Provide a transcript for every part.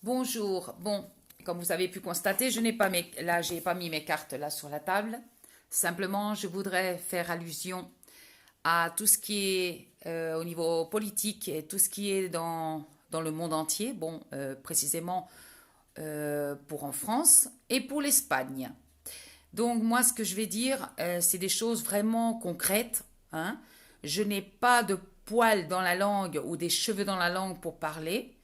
Bonjour. Bon, comme vous avez pu constater, je n'ai pas là, j'ai pas mis mes cartes là sur la table. Simplement, je voudrais faire allusion à tout ce qui est au niveau politique et tout ce qui est dans le monde entier. Bon, précisément pour en France et pour l'Espagne. Donc moi, ce que je vais dire, c'est des choses vraiment concrètes, hein. Je n'ai pas de poils dans la langue ou des cheveux dans la langue pour parler.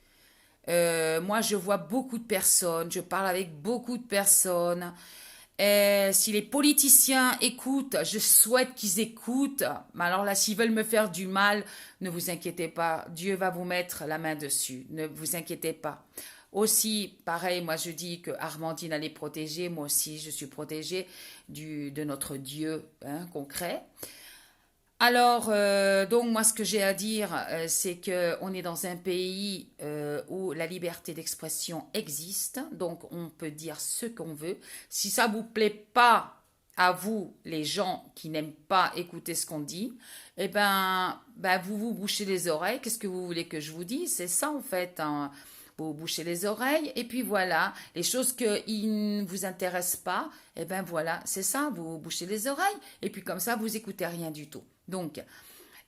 Moi, je vois beaucoup de personnes, je parle avec beaucoup de personnes. Si les politiciens écoutent, je souhaite qu'ils écoutent. Mais alors là, s'ils veulent me faire du mal, ne vous inquiétez pas. Dieu va vous mettre la main dessus. Ne vous inquiétez pas. Aussi, pareil, moi je dis que Armandine elle est protégée. Moi aussi, je suis protégée de notre Dieu, hein, concret. Alors, donc moi, ce que j'ai à dire, c'est que on est dans un pays où la liberté d'expression existe, donc on peut dire ce qu'on veut. Si ça vous plaît pas à vous, les gens qui n'aiment pas écouter ce qu'on dit, vous vous bouchez les oreilles. Qu'est-ce que vous voulez que je vous dise? C'est ça en fait, hein. Vous bouchez les oreilles et puis voilà, les choses qui ne vous intéressent pas, voilà, c'est ça, vous bouchez les oreilles et puis comme ça, vous écoutez rien du tout. Donc,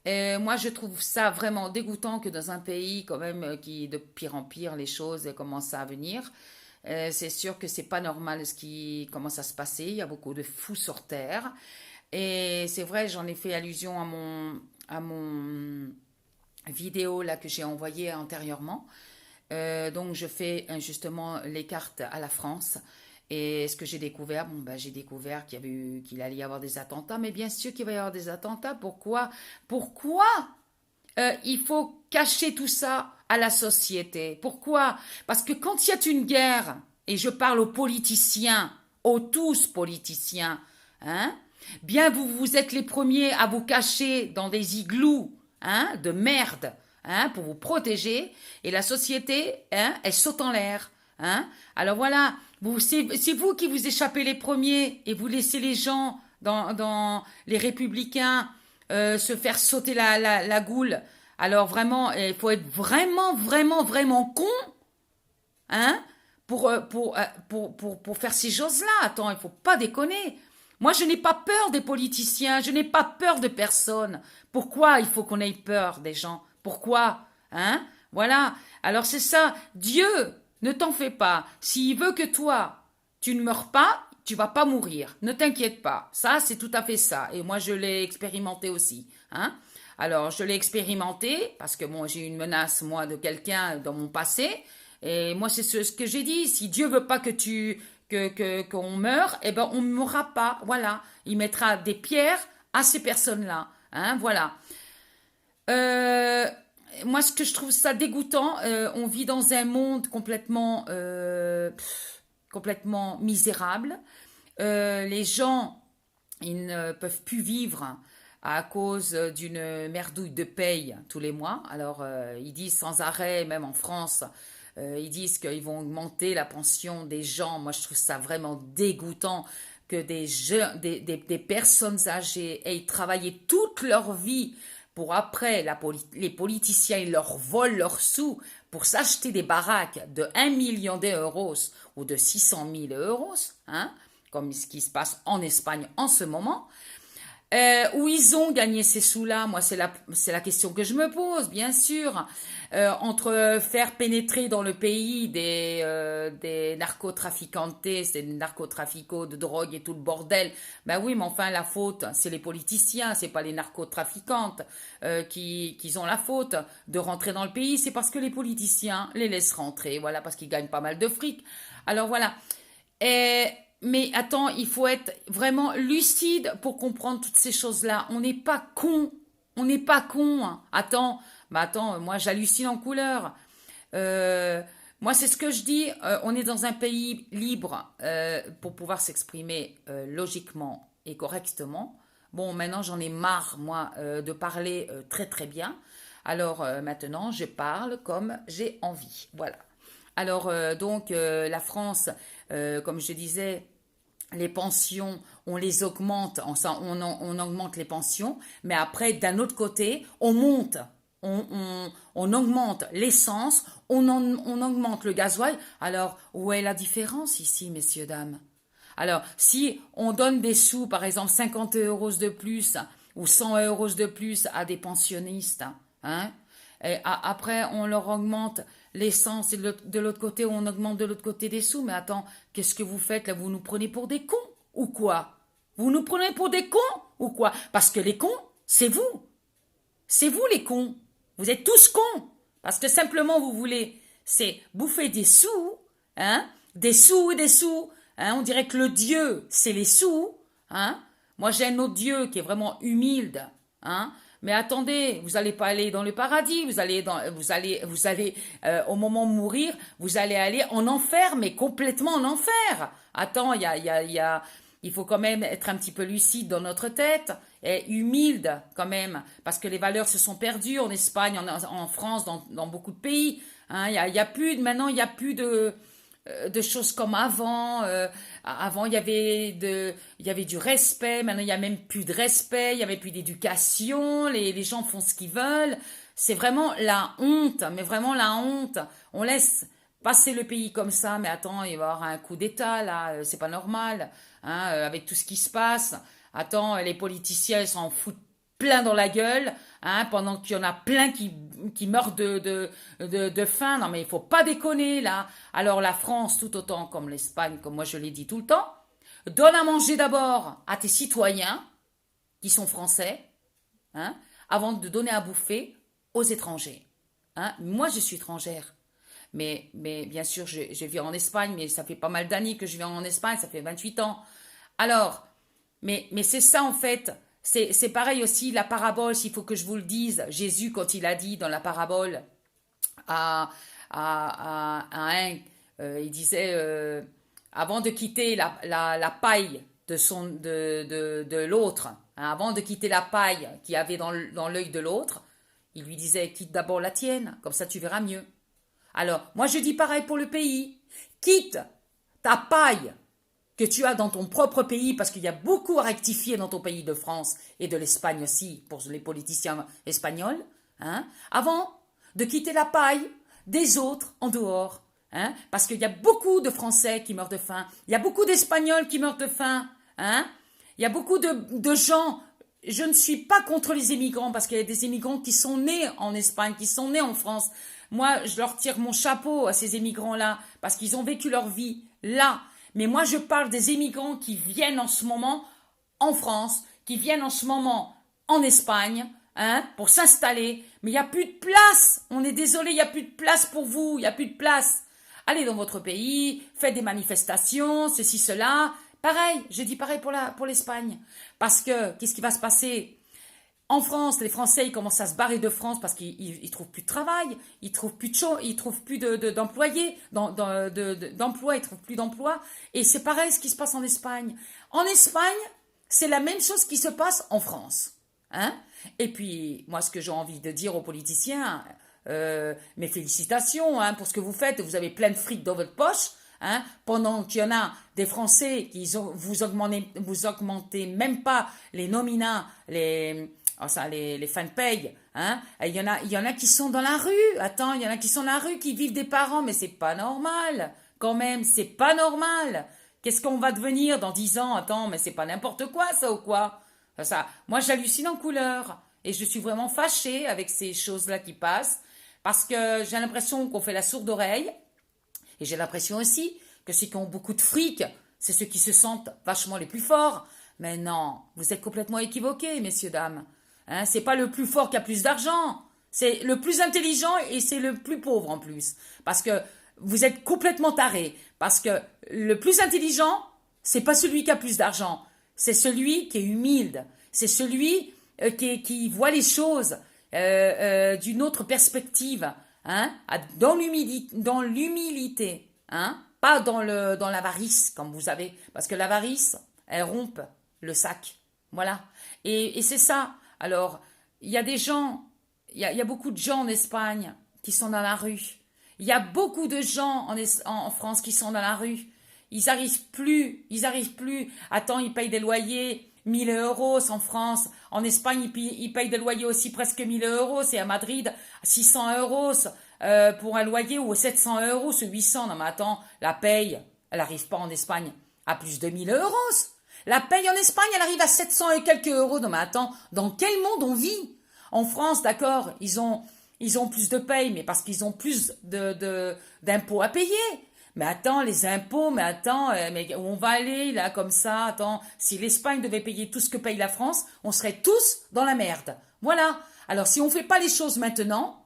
moi, je trouve ça vraiment dégoûtant que dans un pays, quand même, qui de pire en pire, les choses commencent à venir. C'est sûr que c'est pas normal ce qui commence à se passer. Il y a beaucoup de fous sur terre. Et c'est vrai, j'en ai fait allusion à mon vidéo là que j'ai envoyé antérieurement. Donc, je fais justement les cartes à la France. Et ce que j'ai découvert, j'ai découvert qu'il allait y avoir des attentats, mais bien sûr qu'il va y avoir des attentats. Pourquoi il faut cacher tout ça à la société? Pourquoi? Parce que quand il y a une guerre, et je parle aux politiciens, aux tous politiciens, hein, bien vous êtes les premiers à vous cacher dans des igloos, hein, de merde, hein, pour vous protéger, et la société, hein, elle saute en l'air. Hein. Alors voilà, c'est vous qui vous échappez les premiers et vous laissez les gens dans les républicains se faire sauter la goule. Alors vraiment, il faut être vraiment, vraiment, vraiment con, hein, pour faire ces choses-là. Attends, il faut pas déconner. Moi, je n'ai pas peur des politiciens, je n'ai pas peur de personne. Pourquoi il faut qu'on ait peur des gens? Pourquoi? Hein? Voilà. Alors c'est ça. Dieu, ne t'en fais pas. S'il veut que toi, tu ne meurs pas, tu vas pas mourir. Ne t'inquiète pas. Ça, c'est tout à fait ça. Et moi, je l'ai expérimenté aussi. Hein? Alors, je l'ai expérimenté parce que bon, j'ai eu une menace, moi, de quelqu'un dans mon passé. Et moi, c'est ce que j'ai dit. Si Dieu veut pas qu'on meure, on ne mourra pas. Voilà. Il mettra des pierres à ces personnes-là. Hein, voilà. Euh, Moi, ce que je trouve ça dégoûtant, on vit dans un monde complètement misérable. Les gens, ils ne peuvent plus vivre à cause d'une merdouille de paye tous les mois. Alors, ils disent sans arrêt, même en France, ils disent qu'ils vont augmenter la pension des gens. Moi, je trouve ça vraiment dégoûtant que des jeunes, des personnes âgées aient travaillé toute leur vie pour après, les politiciens, ils leur volent leurs sous pour s'acheter des baraques de 1 million d'euros ou de 600 000 euros, hein, comme ce qui se passe en Espagne en ce moment. Où ils ont gagné ces sous-là? Moi, c'est la question que je me pose, bien sûr. Entre faire pénétrer dans le pays des narcotraficantes, des narcotraficaux de drogue et tout le bordel. Ben oui, mais enfin, la faute, c'est les politiciens, c'est pas les narcotraficantes qui ont la faute de rentrer dans le pays. C'est parce que les politiciens les laissent rentrer, voilà, parce qu'ils gagnent pas mal de fric. Alors voilà. Et mais attends, il faut être vraiment lucide pour comprendre toutes ces choses-là. On n'est pas con. On n'est pas con. Hein. Attends, moi j'hallucine en couleur. Moi c'est ce que je dis. On est dans un pays libre pour pouvoir s'exprimer logiquement et correctement. Bon, maintenant j'en ai marre, moi, de parler très très bien. Alors maintenant, je parle comme j'ai envie. Voilà. Alors la France, comme je disais, les pensions, on les augmente, on augmente les pensions, mais après, d'un autre côté, on monte. on augmente l'essence, on augmente le gasoil. Alors, où est la différence ici, messieurs, dames? Alors, si on donne des sous, par exemple 50 euros de plus ou 100 euros de plus à des pensionnistes, hein, et après on leur augmente l'essence et de l'autre côté on augmente de l'autre côté des sous, mais attends, qu'est-ce que vous faites là? Vous nous prenez pour des cons ou quoi? Vous nous prenez pour des cons ou quoi? Parce que les cons, c'est vous. C'est vous les cons. Vous êtes tous cons. Parce que simplement vous voulez, c'est bouffer des sous, hein, des sous et des sous. Hein, on dirait que le Dieu, c'est les sous. Hein. Moi, j'ai un autre Dieu qui est vraiment humilde. Hein. Mais attendez, vous n'allez pas aller dans le paradis. Vous allez, au moment de mourir, vous allez aller en enfer, mais complètement en enfer. Attends, il faut quand même être un petit peu lucide dans notre tête et humilde quand même, parce que les valeurs se sont perdues en Espagne, en France, dans beaucoup de pays. Hein, maintenant, il y a plus de choses comme avant. Avant, il y avait du respect. Maintenant, il y a même plus de respect. Il y avait plus d'éducation. Les gens font ce qu'ils veulent. C'est vraiment la honte, mais vraiment la honte. On laisse passer le pays comme ça, mais attends, il va y avoir un coup d'État là, c'est pas normal, hein, avec tout ce qui se passe. Attends, les politiciens s'en foutent plein dans la gueule, hein, pendant qu'il y en a plein qui meurent de faim. Non mais il faut pas déconner là. Alors la France, tout autant comme l'Espagne, comme moi je l'ai dit tout le temps, donne à manger d'abord à tes citoyens qui sont français, hein, avant de donner à bouffer aux étrangers. Hein. Moi je suis étrangère. Mais bien sûr, je vis en Espagne, mais ça fait pas mal d'années que je vis en Espagne, ça fait 28 ans. Alors, mais c'est ça en fait. C'est pareil aussi, la parabole, s'il faut que je vous le dise. Jésus, quand il a dit dans la parabole à un, il disait, avant de quitter la paille de l'autre, hein, avant de quitter la paille qu'il y avait dans l'œil de l'autre, il lui disait, quitte d'abord la tienne, comme ça tu verras mieux. Alors, moi je dis pareil pour le pays. Quitte ta paille que tu as dans ton propre pays, parce qu'il y a beaucoup à rectifier dans ton pays de France et de l'Espagne aussi, pour les politiciens espagnols, hein, avant de quitter la paille des autres en dehors. Hein, parce qu'il y a beaucoup de Français qui meurent de faim, il y a beaucoup d'Espagnols qui meurent de faim, hein, il y a beaucoup de gens. Je ne suis pas contre les immigrants, parce qu'il y a des immigrants qui sont nés en Espagne, qui sont nés en France. Moi, je leur tire mon chapeau à ces immigrants-là, parce qu'ils ont vécu leur vie là. Mais moi, je parle des immigrants qui viennent en ce moment en France, qui viennent en ce moment en Espagne, hein, pour s'installer. Mais il n'y a plus de place. On est désolé, il n'y a plus de place pour vous. Il n'y a plus de place. Allez dans votre pays, faites des manifestations, ceci, cela. Pareil, je dis pareil pour l'Espagne. Parce que, qu'est-ce qui va se passer? En France, les Français, ils commencent à se barrer de France parce qu'ils trouvent plus de travail, ils trouvent plus ils trouvent plus d'employés, d'emploi, ils trouvent plus d'emploi. Et c'est pareil ce qui se passe en Espagne. En Espagne, c'est la même chose qui se passe en France. Hein? Et puis, moi, ce que j'ai envie de dire aux politiciens, mes félicitations, hein, pour ce que vous faites. Vous avez plein de fric dans votre poche. Hein, pendant qu'il y en a des Français qui vous augmentez même pas les nominats, les fins de paye, hein. Il y en a qui sont dans la rue. Attends, il y en a qui sont dans la rue, qui vivent des parents, mais c'est pas normal. Quand même, c'est pas normal. Qu'est-ce qu'on va devenir dans 10 ans? Attends, mais c'est pas n'importe quoi, ça ou quoi? Moi, j'hallucine en couleur. Et je suis vraiment fâchée avec ces choses-là qui passent. Parce que j'ai l'impression qu'on fait la sourde oreille. Et j'ai l'impression aussi que ceux qui ont beaucoup de fric, c'est ceux qui se sentent vachement les plus forts. Mais non, vous êtes complètement équivoqués, messieurs, dames. Hein, c'est pas le plus fort qui a plus d'argent. C'est le plus intelligent et c'est le plus pauvre en plus. Parce que vous êtes complètement tarés. Parce que le plus intelligent, c'est pas celui qui a plus d'argent. C'est celui qui est humilde. C'est celui qui voit les choses d'une autre perspective. Hein, dans l'humilité, hein, pas dans l'avarice, comme vous savez. Parce que l'avarice, elle rompt le sac. Voilà. Et c'est ça. Alors, il y a des gens, il y a beaucoup de gens en Espagne qui sont dans la rue. Il y a beaucoup de gens en France qui sont dans la rue. Ils arrivent plus. Attends, ils payent des loyers. 1 000 € en France. En Espagne, ils payent des loyers aussi presque 1 000 €. C'est à Madrid, 600 € pour un loyer ou 700 €, c'est 800. Non mais attends, la paye, elle n'arrive pas en Espagne à plus de 1 000 €. La paye en Espagne, elle arrive à 700 et quelques euros. Non mais attends, dans quel monde on vit? En France, d'accord, ils ont plus de paye, mais parce qu'ils ont plus d'impôts à payer. Mais attends, les impôts, mais attends, mais où on va aller là comme ça? Attends, si l'Espagne devait payer tout ce que paye la France, on serait tous dans la merde. Voilà. Alors si on fait pas les choses maintenant,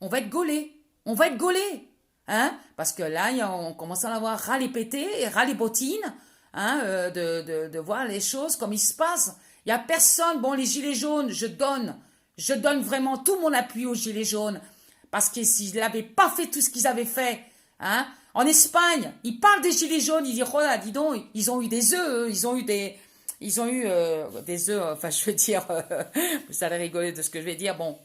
on va être gaulé. On va être gaulé. Hein? Parce que là, on commence à en avoir ras les pétés et ras les bottines, hein, de voir les choses comme il se passe. Il n'y a personne. Bon, les gilets jaunes, je donne vraiment tout mon appui aux gilets jaunes. Parce que s'ils n'avaient pas fait tout ce qu'ils avaient fait, hein, en Espagne, ils parlent des gilets jaunes, ils disent, oh là, dis donc, ils ont eu des œufs, ils ont eu des œufs, enfin, je veux dire, vous allez rigoler de ce que je vais dire. Bon,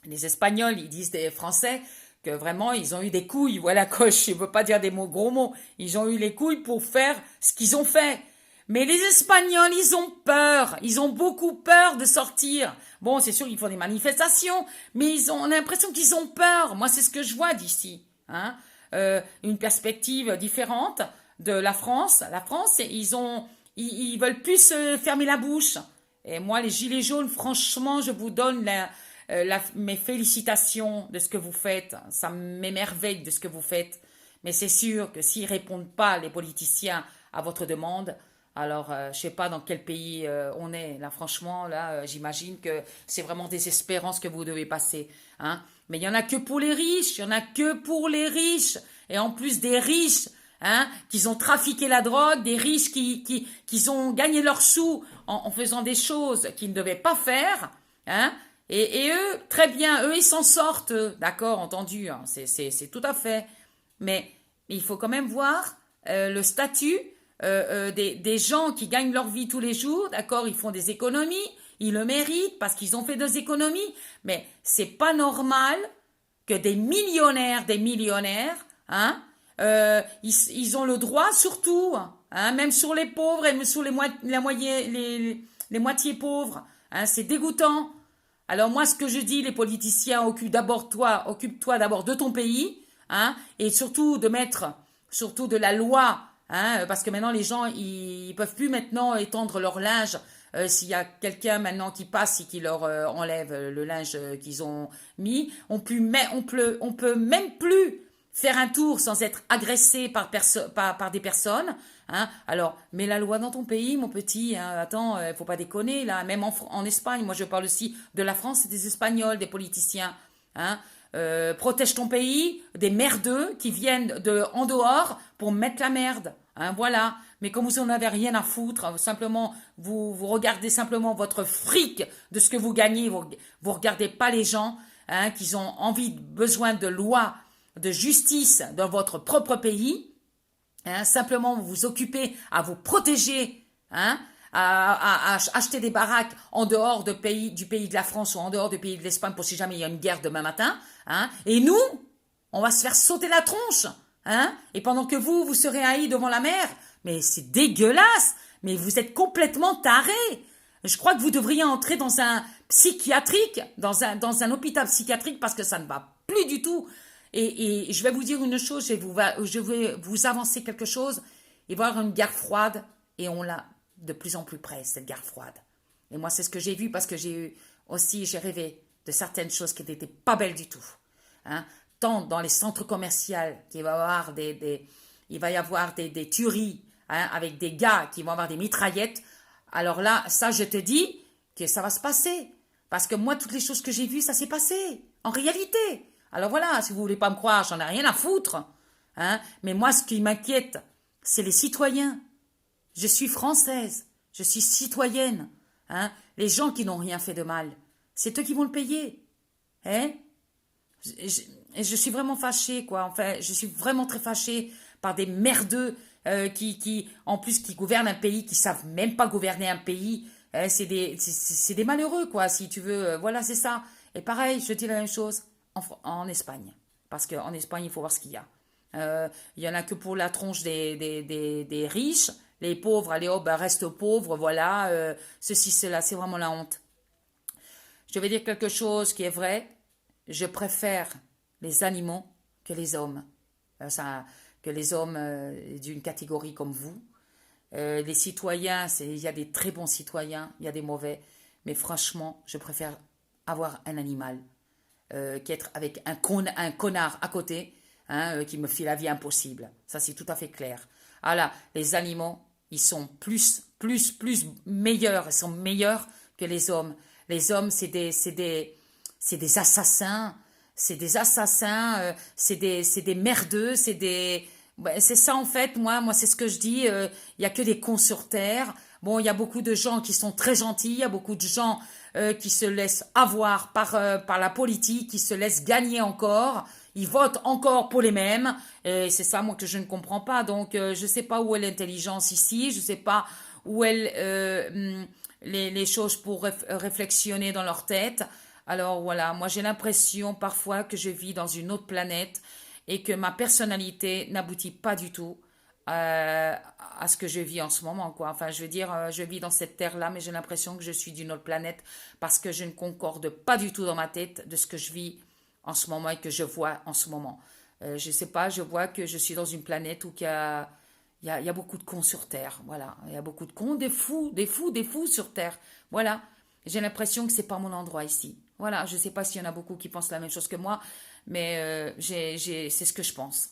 les Espagnols, ils disent des Français que vraiment, ils ont eu des couilles, voilà, coche, je ne veux pas dire des mots, gros mots, ils ont eu les couilles pour faire ce qu'ils ont fait. Mais les Espagnols, ils ont peur. Ils ont beaucoup peur de sortir. Bon, c'est sûr qu'ils font des manifestations, mais on a l'impression qu'ils ont peur. Moi, c'est ce que je vois d'ici. Hein. Une perspective différente de la France. La France, ils veulent plus se fermer la bouche. Et moi, les gilets jaunes, franchement, je vous donne mes félicitations de ce que vous faites. Ça m'émerveille de ce que vous faites. Mais c'est sûr que s'ils répondent pas, les politiciens, à votre demande, alors, je sais pas dans quel pays on est. Là, franchement, là, j'imagine que c'est vraiment désespérant ce que vous devez passer. Hein. Mais il y en a que pour les riches. Il y en a que pour les riches. Et en plus des riches, hein, qui ont trafiqué la drogue, des riches qui ont gagné leurs sous en faisant des choses qu'ils ne devaient pas faire. Hein. Et eux, très bien, eux, ils s'en sortent. D'accord, entendu. Hein, c'est tout à fait. Mais il faut quand même voir le statut des gens qui gagnent leur vie tous les jours, d'accord, ils font des économies, ils le méritent parce qu'ils ont fait des économies, mais c'est pas normal que des millionnaires, hein, ils ont le droit surtout, hein, même sur les pauvres et même sur les moitiés pauvres, hein, c'est dégoûtant. Alors moi, ce que je dis, les politiciens, occupe-toi d'abord de ton pays, hein, et surtout surtout de la loi. Hein, parce que maintenant les gens ils peuvent plus maintenant étendre leur linge s'il y a quelqu'un maintenant qui passe et qui leur enlève le linge qu'ils ont mis, on peut même plus faire un tour sans être agressé par des personnes. Hein. Alors mets la loi dans ton pays mon petit, hein. Attends, faut pas déconner là, même en Espagne, moi je parle aussi de la France et des Espagnols, des politiciens. Hein. Protège ton pays des merdeux qui viennent en dehors pour mettre la merde. Hein, voilà. Mais comme vous n'en avez rien à foutre, simplement, vous regardez simplement votre fric de ce que vous gagnez, vous regardez pas les gens, hein, qui ont besoin de lois, de justice dans votre propre pays. Hein, simplement, vous vous occupez à vous protéger, hein, à acheter des baraques en dehors du pays de la France ou en dehors du pays de l'Espagne pour si jamais il y a une guerre demain matin. Hein, et nous, on va se faire sauter la tronche. Hein, et pendant que vous serez haïs devant la mer. Mais c'est dégueulasse. Mais vous êtes complètement tarés. Je crois que vous devriez entrer dans un psychiatrique, dans un hôpital psychiatrique parce que ça ne va plus du tout. Et je vais vous dire une chose, je vais vous avancer quelque chose. Il va y avoir une guerre froide et on l'a de plus en plus près, cette guerre froide. Et moi, c'est ce que j'ai vu parce que j'ai rêvé de certaines choses qui n'étaient pas belles du tout. Hein. Tant dans les centres commerciaux qu'il va y avoir des tueries, hein, avec des gars qui vont avoir des mitraillettes. Alors là, ça, je te dis que ça va se passer. Parce que moi, toutes les choses que j'ai vues, ça s'est passé. En réalité. Alors voilà, si vous voulez pas me croire, j'en ai rien à foutre. Hein. Mais moi, ce qui m'inquiète, c'est les citoyens. Je suis française. Je suis citoyenne. Hein. Les gens qui n'ont rien fait de mal, c'est eux qui vont le payer. Hein. Je suis vraiment fâchée, quoi. Enfin, je suis vraiment très fâchée par des merdeux en plus, qui gouvernent un pays, qui savent même pas gouverner un pays. C'est des malheureux, quoi, si tu veux. Voilà, c'est ça. Et pareil, je dis la même chose en Espagne. Parce qu'en Espagne, il faut voir ce qu'il y a. Il y en a que pour la tronche des riches. Les pauvres, allez hop, ben, restent pauvres, voilà, ceci, cela, c'est vraiment la honte. Je vais dire quelque chose qui est vrai. Je préfère les animaux que les hommes. Que les hommes d'une catégorie comme vous. Les citoyens, il y a des très bons citoyens, il y a des mauvais. Mais franchement, je préfère avoir un animal qu'être avec un connard à côté qui me fait la vie impossible. Ça, c'est tout à fait clair. Ah là, les animaux, ils sont plus meilleurs. Ils sont meilleurs que les hommes. Les hommes, c'est des assassins. C'est des assassins. C'est des merdeux. C'est ça, en fait. Moi, c'est ce que je dis. Il y a que des cons sur Terre. Bon, il y a beaucoup de gens qui sont très gentils. Il y a beaucoup de gens qui se laissent avoir par la politique, qui se laissent gagner encore. Ils votent encore pour les mêmes. Et c'est ça, moi, que je ne comprends pas. Donc, je ne sais pas où est l'intelligence ici. Je ne sais pas où est les choses pour réflexionner dans leur tête. Alors, voilà, moi, j'ai l'impression parfois que je vis dans une autre planète et que ma personnalité n'aboutit pas du tout à ce que je vis en ce moment, quoi. Enfin, je veux dire, je vis dans cette terre-là, mais j'ai l'impression que je suis d'une autre planète parce que je ne concorde pas du tout dans ma tête de ce que je vis en ce moment et que je vois en ce moment. Je sais pas, je vois que je suis dans une planète où il y a beaucoup de cons sur Terre, voilà. Il y a beaucoup de cons, des fous sur Terre, voilà. J'ai l'impression que c'est pas mon endroit ici. Voilà, je sais pas s'il y en a beaucoup qui pensent la même chose que moi, mais c'est ce que je pense.